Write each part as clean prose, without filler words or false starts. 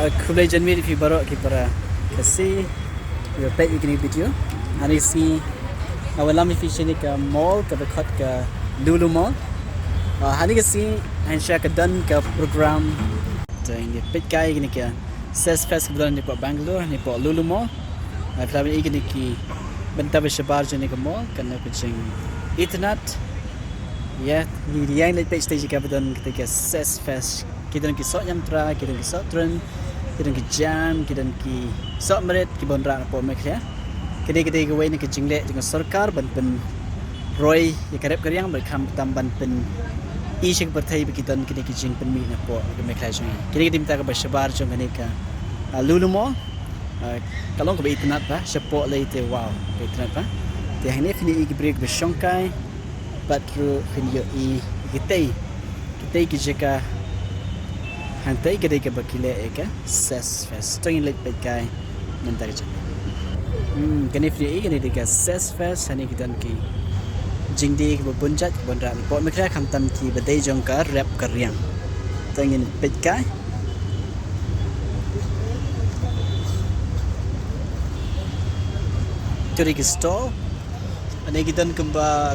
Kublai Janmir if you borrow para Khasi your pet you can video hari si awalam if you ka mall ka dekat ka Lulu Mall hari si ansha ka dan ka program ini pet kai gini ka ZestFest kebetulan di Bengaluru ni Lulu Mall film ini gini ki benta bersebar jenis ka mall kena kucing internet ya ni yang lagi page stage ka betul ketika ZestFest kita nak kisah jam tra, kita nak kisah tren, kita nak jam, kita nak kisah merit, kita bonrak apa mereka. Kedai-kedai kawai ni kejinglek dengan sorkar, ban roy, yang kerap keriang berkam tamban pen isyik pyrthei kita nak kejing pen mi apa mereka cungi. Kedai-kedai minta ke bersebar cung ni ke Lulu Mall. Kalau kau internet bah, sepok lagi tu wow, internet bah. Tiang ni fini break bersongkai, patru fini kita kijeka hantai kedai ke bakile eka ZestFest tengin lek pekai mentar je kene free kene deka ZestFest hani kitan ki jingdi ke bunjat bonra pot mekra khamtam ki badai jongkar rap karyang tengin pekai curi ke stall ani kitan ke ba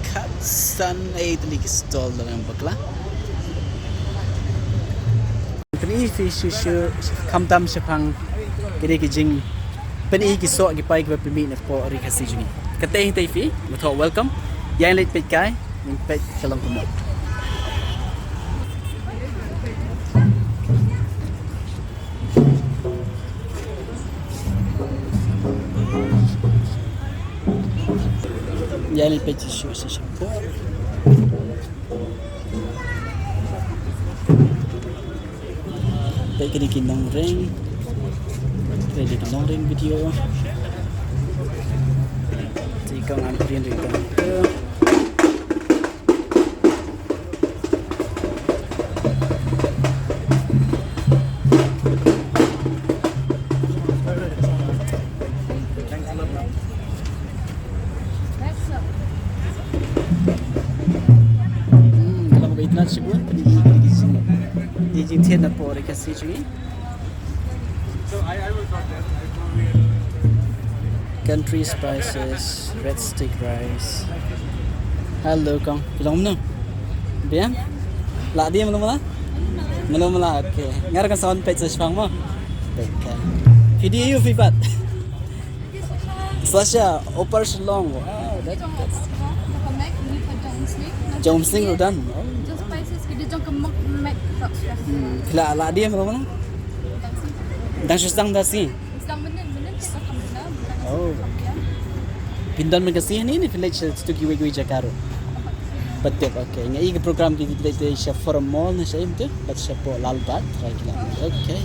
khatsan tadi ke stall dalam bakla Peni fish kamtam sepang kini kijing peni kisok gipai ke pemik nak po ri Khasi juni katei tai fi betul welcome yang late pet kai min pet kalong kumot yang late pet show session Baik kini kinong ring, ready kinong ring video. Tikang antrian ring tu. Kalau begitu nak sebut, Dijin na po rin Khasi cui. So I will talk that. Country spices, red stick rice. Hello kong, kilom no. Bien? La dia mula? Mula okay. Ngar kan sound page sa mo. Okay. Video fibat. Sasha upper long. Wow, that's Jom sing udan. Just spices kita jom kemak mek tak stress. La dia mana? Dan sedang dah si. Sedang benar kita akan benar. Oh. Pindan Meghalaya ni village tu kiwi Jakarta. Betul okay. Ngai ke program di village Asia for mall na siya itu, but siya po lalbat. Okay.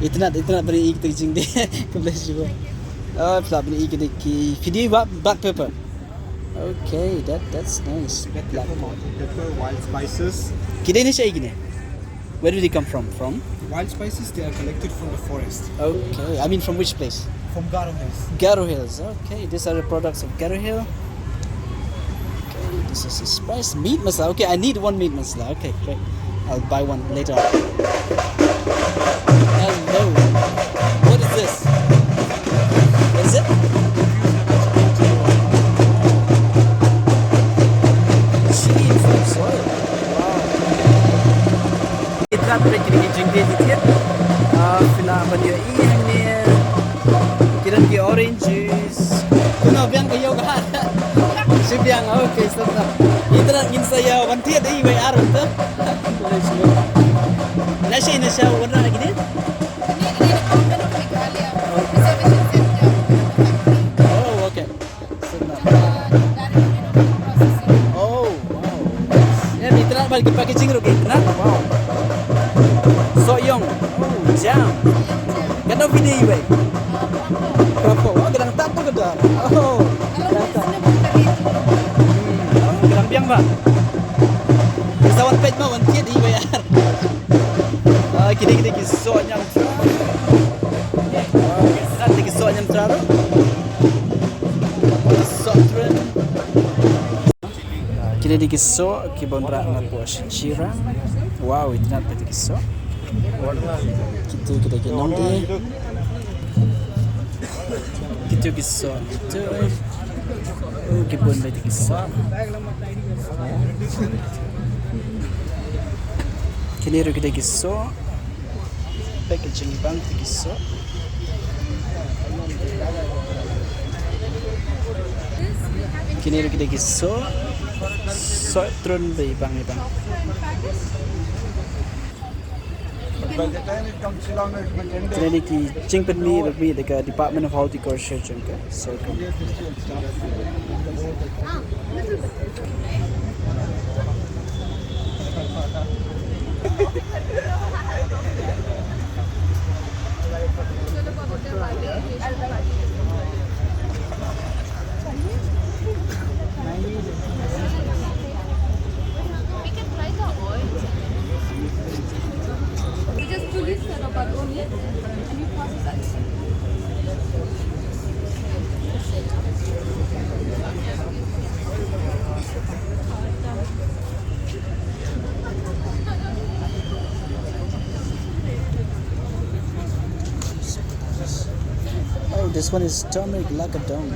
Itna beri ik tu jing de ke village ko. Oh, pula beri ik de ki video black pepper. Okay, that's nice. Black pepper, wild spices. Kidai ni siya igine. Where do they come from? From? Wild spices, they are collected from the forest. Okay, I mean from which place? From Garo Hills. Garo Hills. Okay, these are the products of Garo Hill. Okay, this is a spice meat masala. Okay, I need one meat masala. Okay, great. I'll buy one later. Hello. What is this? What is it? Chili from soil. Itrat pergi jengde dikit. Fila benda ini kira ki orange juice. Kuna biang kayo ka. Si biang okay sana. Itrat ngin saya wanti ada iway arut tu. Nasi warna lagi ni. Ini Meghalaya. Reservation sienjam. Oh okay. Oh wow. Ya itrat bagi packaging ro itrat. Wow. So young. Oh jam. Kena video iway. Berapa? Oh gedang tak tu gedang. Oh. Gedang biang ba? Sawan pet mau wanti di iway ar. Kini kisah yang terang. Nanti kisah yang terang. Kisah terang. Kini kisah kibon rak na po shira. Wow, itu nak peti kisah. Gitu kita ke nong di. Gitu kiso. Gitu. Oh, kipun ba kiso. Kini ro kita kiso. Packaging ibang kiso. Kini ro kita kiso. Sotron ba ibang. By the time it comes along, it will end Kini ki Jingpen mi rugby the Department of Horticulture jengka. So We can try the oil. We just put it in our only and we process it. oh, this one is turmeric lacadong.